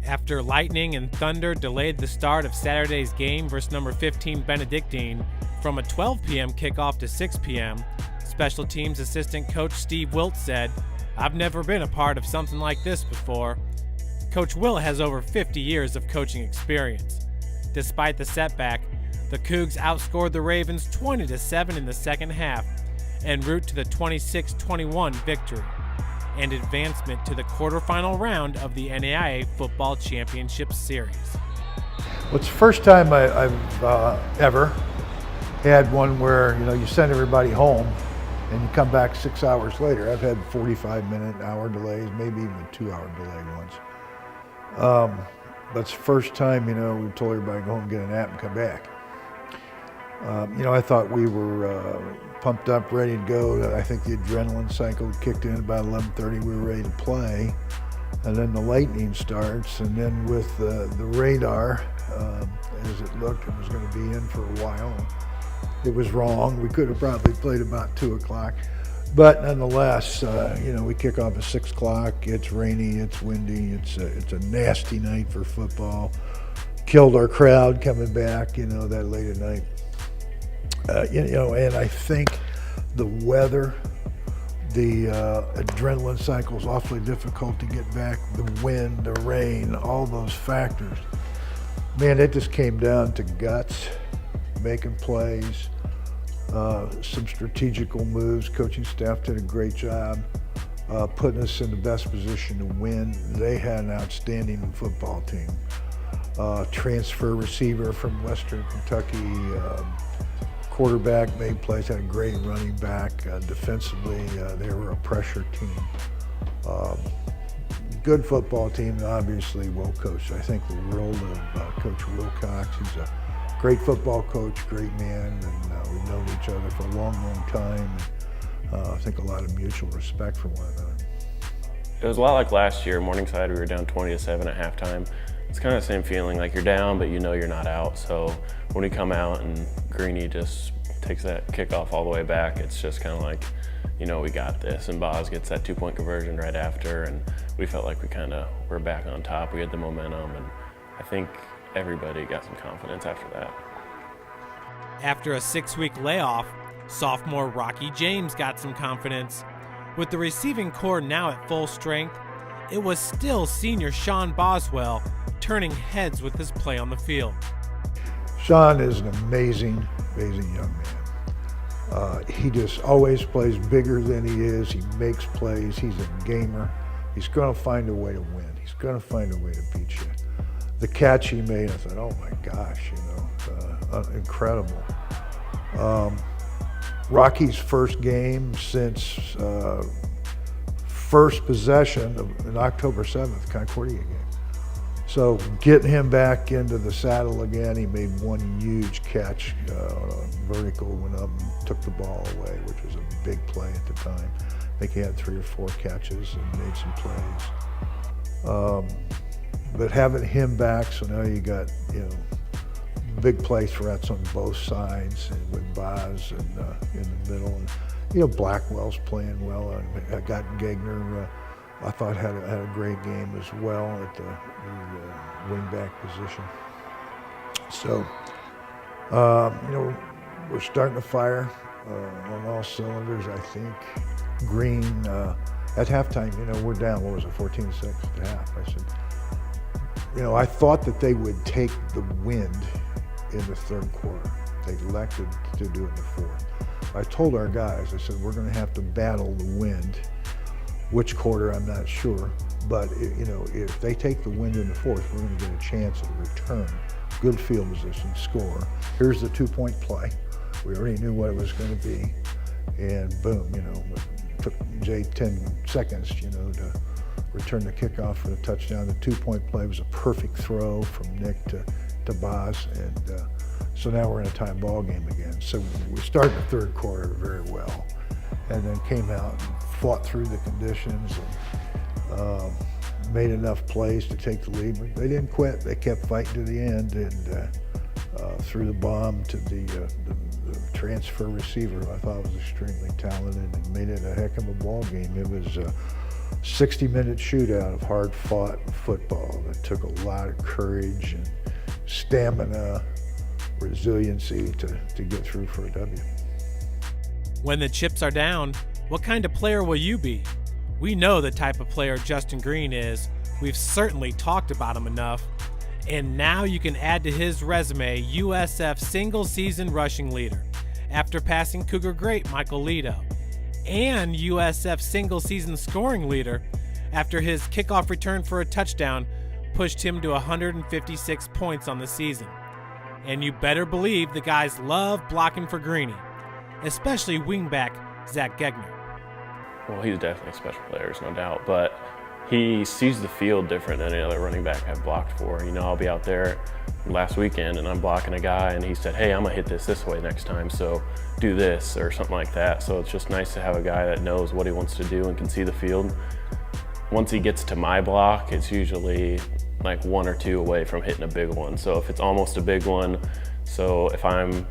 After lightning and thunder delayed the start of Saturday's game versus number 15 Benedictine from a 12 p.m. kickoff to 6 p.m., Special Teams assistant coach Steve Wilt said, "I've never been a part of something like this before." Coach Wilt has over 50 years of coaching experience. Despite the setback, the Cougs outscored the Ravens 20-7 in the second half en route to the 26-21 victory and advancement to the quarterfinal round of the NAIA Football Championship Series. Well, it's the first time I've ever had one where you send everybody home and you come back 6 hours later. I've had 45-minute, hour delays, maybe even a 2-hour delay once. But it's the first time, we told everybody to go home and get a nap and come back. I thought we were pumped up, ready to go. I think the adrenaline cycle kicked in about 11:30. We were ready to play. And then the lightning starts, and then with the radar, as it looked, it was going to be in for a while. It was wrong. We could have probably played about 2 o'clock. But nonetheless, we kick off at 6 o'clock. It's rainy, it's windy, it's a nasty night for football. Killed our crowd coming back, that late at night. And I think the weather, the adrenaline cycle is awfully difficult to get back. The wind, the rain, all those factors. Man, it just came down to guts, making plays, some strategical moves. Coaching staff did a great job putting us in the best position to win. They had an outstanding football team. Transfer receiver from Western Kentucky, quarterback made plays, had a great running back. Defensively, they were a pressure team. Good football team, and obviously well coached. I think the world of Coach Wilcox. He's a great football coach, great man, and we've known each other for a long, long time. And, I think a lot of mutual respect for one another. It was a lot like last year, Morningside. We were down 20-7 at halftime. It's kind of the same feeling, like you're down, but you're not out. So when we come out and Greeny just takes that kickoff all the way back, it's just kind of like, we got this. And Boz gets that 2-point conversion right after, and we felt like we kind of were back on top. We had the momentum, and I think everybody got some confidence after that. After a 6-week layoff, sophomore Rocky James got some confidence. With the receiving core now at full strength, it was still senior Sean Boswell turning heads with his play on the field. Sean is an amazing, amazing young man. He just always plays bigger than he is. He makes plays. He's a gamer. He's going to find a way to win. He's going to find a way to beat you. The catch he made, I thought, oh my gosh, incredible. Rocky's first game since first possession of an October 7th Concordia game. So getting him back into the saddle again, he made one huge catch, vertical, went up and took the ball away, which was a big play at the time. I think he had 3 or 4 catches and made some plays. But having him back, so now you got, big play threats on both sides, and with Boz and in the middle. And, Blackwell's playing well. I got Gegner, I thought had a great game as well at the wingback position. So, we're starting to fire on all cylinders, I think. Green, at halftime, we're down, 14-6 at half. I said, I thought that they would take the wind in the third quarter. They elected to do it in the fourth. I told our guys, I said, we're going to have to battle the wind. Which quarter, I'm not sure. But, if they take the wind in the fourth, we're going to get a chance at a return. Good field position, score. Here's the 2-point play. We already knew what it was going to be. And boom, it took Jay 10 seconds, to return the kickoff for the touchdown. The 2-point play was a perfect throw from Nick to Boz, and so now we're in a tie ball game again. So we started the third quarter very well, and then came out and fought through the conditions and made enough plays to take the lead. But they didn't quit. They kept fighting to the end, and threw the bomb to the transfer receiver, who I thought was extremely talented, and made it a heck of a ball game. It was 60-minute shootout of hard-fought football that took a lot of courage and stamina, resiliency to get through for a W. When the chips are down, what kind of player will you be? We know the type of player Justin Green is. We've certainly talked about him enough. And now you can add to his resume USF single-season rushing leader after passing Cougar great Michael Lito, and USF single-season scoring leader after his kickoff return for a touchdown pushed him to 156 points on the season. And you better believe the guys love blocking for Greeny, especially wingback Zach Gegner. Well, he's definitely a special player, there's no doubt, but he sees the field different than any other running back I've blocked for. You know, I'll be out there last weekend and I'm blocking a guy and he said, hey, I'm gonna hit this way next time, so do this or something like that. So it's just nice to have a guy that knows what he wants to do and can see the field. Once he gets to my block, it's usually like 1 or 2 away from hitting a big one. So if it's almost a big one, so if I'm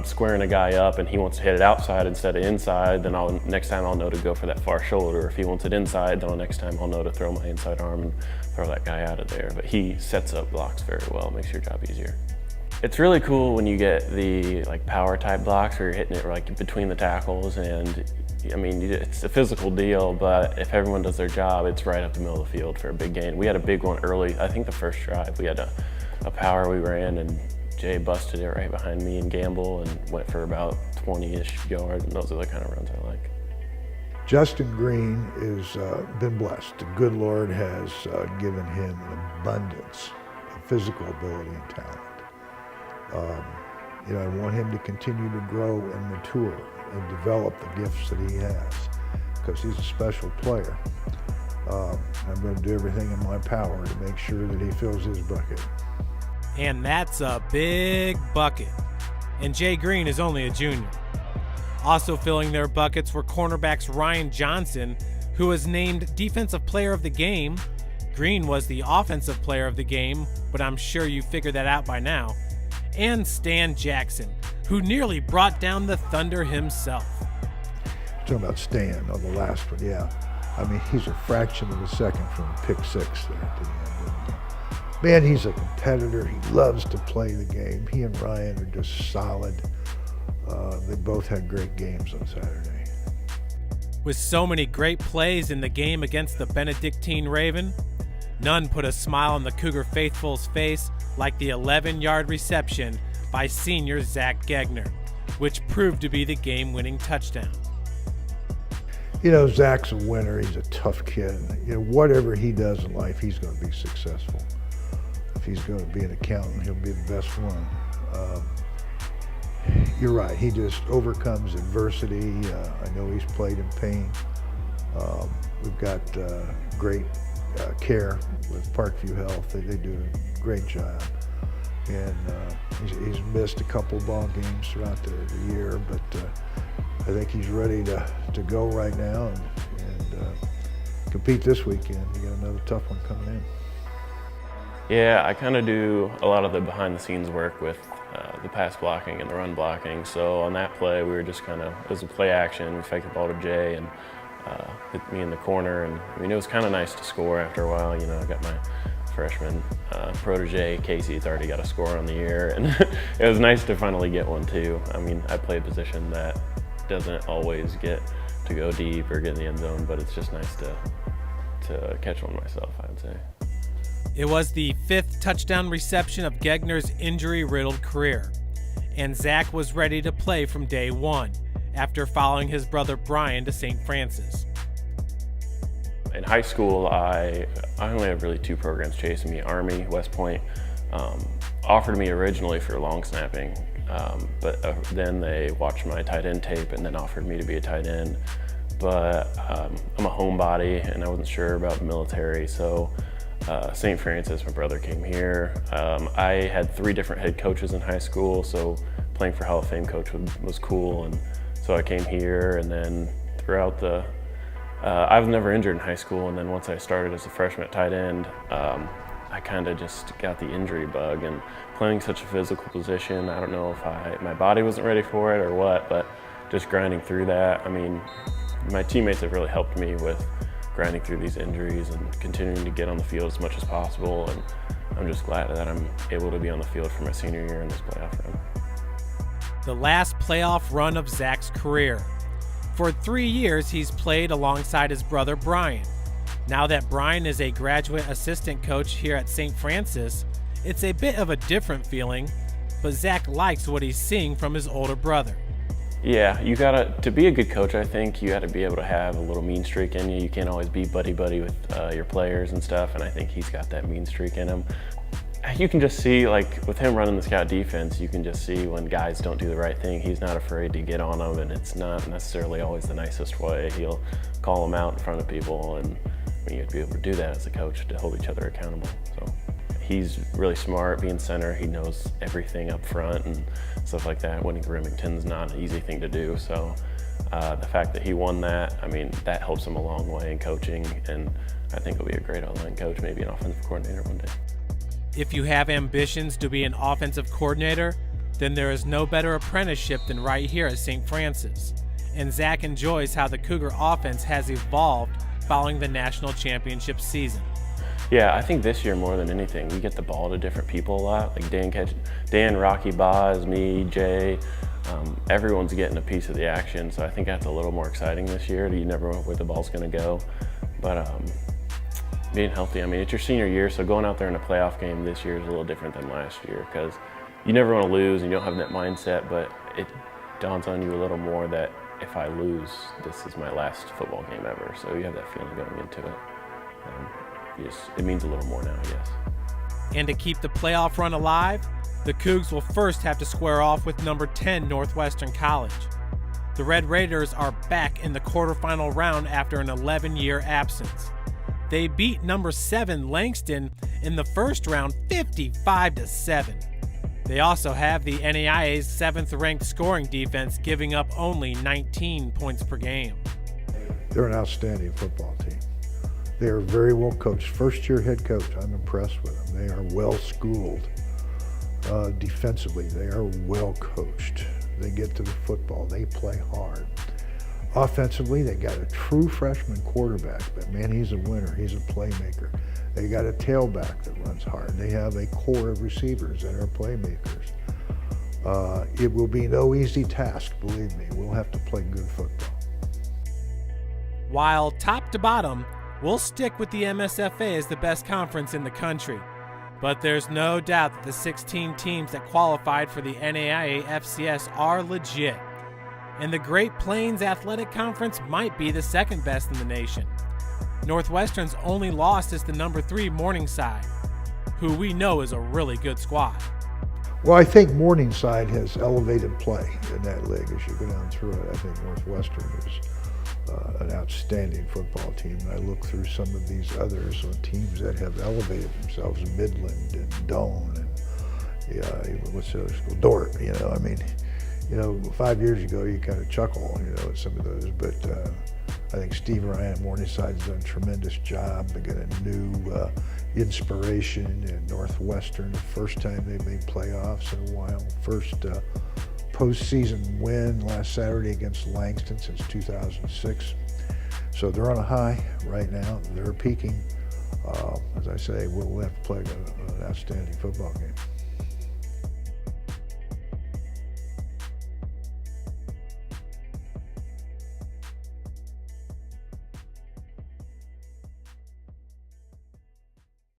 squaring a guy up and he wants to hit it outside instead of inside, then next time I'll know to go for that far shoulder. If he wants it inside, then next time I'll know to throw my inside arm and throw that guy out of there. But he sets up blocks very well, makes your job easier. It's really cool when you get the power type blocks where you're hitting it between the tackles, and I mean, it's a physical deal, but if everyone does their job, it's right up the middle of the field for a big gain. We had a big one early, I think the first drive, we had a power we ran and Jay busted it right behind me and Gamble and went for about 20-ish yards, and those are the kind of runs I like. Justin Green has been blessed. The good Lord has given him an abundance of physical ability and talent. You know, I want him to continue to grow and mature and develop the gifts that he has, because he's a special player. I'm going to do everything in my power to make sure that he fills his bucket. And that's a big bucket. And Jay Green is only a junior. Also filling their buckets were cornerbacks Ryan Johnson, who was named Defensive Player of the Game. Green was the Offensive Player of the Game, but I'm sure you figured that out by now. And Stan Jackson, who nearly brought down the Thunder himself. Talking about Stan on the last one, yeah. I mean, he's a fraction of a second from pick 6 there at the end. Man, he's a competitor. He loves to play the game. He and Ryan are just solid. They both had great games on Saturday. With so many great plays in the game against the Benedictine Raven, none put a smile on the Cougar faithful's face like the 11-yard reception by senior Zach Gegner, which proved to be the game-winning touchdown. You know, Zach's a winner. He's a tough kid. You know, whatever he does in life, he's going to be successful. If he's going to be an accountant, he'll be the best one. You're right. He just overcomes adversity. I know he's played in pain. We've got great care with Parkview Health. They do a great job. And he's missed a couple ball games throughout the year, but I think he's ready to go right now and compete this weekend. We got another tough one coming in. Yeah, I kind of do a lot of the behind-the-scenes work with the pass blocking and the run blocking. So on that play, we were just kind of, it was a play action, we faked the ball to Jay and hit me in the corner. And I mean, it was kind of nice to score after a while. You know, I got my freshman protege, Casey, has already got a score on the year. And it was nice to finally get one too. I mean, I play a position that doesn't always get to go deep or get in the end zone, but it's just nice to catch one myself, I would say. It was the 5th touchdown reception of Gegner's injury-riddled career, and Zach was ready to play from day one after following his brother Brian to St. Francis. In high school, I only have really 2 programs chasing me, Army, West Point. Offered me originally for long snapping, but then they watched my tight end tape and then offered me to be a tight end. But I'm a homebody and I wasn't sure about the military, so St. Francis, my brother came here. I had 3 different head coaches in high school, so playing for Hall of Fame coach was cool, and so I came here. And then throughout I was never injured in high school, and then once I started as a freshman at tight end, I kind of just got the injury bug, and playing such a physical position, I don't know if my body wasn't ready for it or what, but just grinding through that. I mean, my teammates have really helped me with grinding through these injuries and continuing to get on the field as much as possible. And I'm just glad that I'm able to be on the field for my senior year in this playoff run. The last playoff run of Zach's career. For 3 years, he's played alongside his brother Brian. Now that Brian is a graduate assistant coach here at St. Francis, it's a bit of a different feeling, but Zach likes what he's seeing from his older brother. Yeah, to be a good coach, I think you got to be able to have a little mean streak in you. You can't always be buddy-buddy with your players and stuff, and I think he's got that mean streak in him. You can just see, like, with him running the scout defense, you can just see when guys don't do the right thing. He's not afraid to get on them, and it's not necessarily always the nicest way. He'll call them out in front of people, and you have to be able to do that as a coach to hold each other accountable. So he's really smart, being center. He knows everything up front and stuff like that. Winning Remington's not an easy thing to do, so the fact that he won that, I mean, that helps him a long way in coaching, and I think he'll be a great O-line coach, maybe an offensive coordinator one day. If you have ambitions to be an offensive coordinator, then there is no better apprenticeship than right here at St. Francis. And Zach enjoys how the Cougar offense has evolved following the national championship season. Yeah, I think this year more than anything, we get the ball to different people a lot. Like Dan, Rocky, Boz, me, Jay, everyone's getting a piece of the action. So I think that's a little more exciting this year. You never know where the ball's going to go. But being healthy, I mean, it's your senior year, so going out there in a playoff game this year is a little different than last year because you never want to lose and you don't have that mindset, but it dawns on you a little more that if I lose, this is my last football game ever. So you have that feeling going into it. It means a little more now, I guess. And to keep the playoff run alive, the Cougs will first have to square off with number 10 Northwestern College. The Red Raiders are back in the quarterfinal round after an 11-year absence. They beat number 7 Langston in the first round 55-7. They also have the NAIA's 7th-ranked scoring defense, giving up only 19 points per game. They're an outstanding football team. They are very well coached. First-year head coach, I'm impressed with them. They are well-schooled. Defensively, they are well coached. They get to the football. They play hard. Offensively, they got a true freshman quarterback, but man, he's a winner. He's a playmaker. They got a tailback that runs hard. They have a core of receivers that are playmakers. It will be no easy task, believe me. We'll have to play good football. While top to bottom, we'll stick with the MSFA as the best conference in the country. But there's no doubt that the 16 teams that qualified for the NAIA FCS are legit. And the Great Plains Athletic Conference might be the second best in the nation. Northwestern's only loss is the number 3 Morningside, who we know is a really good squad. Well, I think Morningside has elevated play in that league as you go down through it. I think Northwestern is an outstanding football team. And I look through some of these others on teams that have elevated themselves, Midland and Doane and what's the other school, Dordt. I mean, 5 years ago you kind of chuckle, at some of those, but I think Steve Ryan at Morningside has done a tremendous job. They got a new inspiration in Northwestern, the first time they made playoffs in a while. First postseason win last Saturday against Langston since 2006. So they're on a high right now. They're peaking. As I say, we'll have to play an outstanding football game.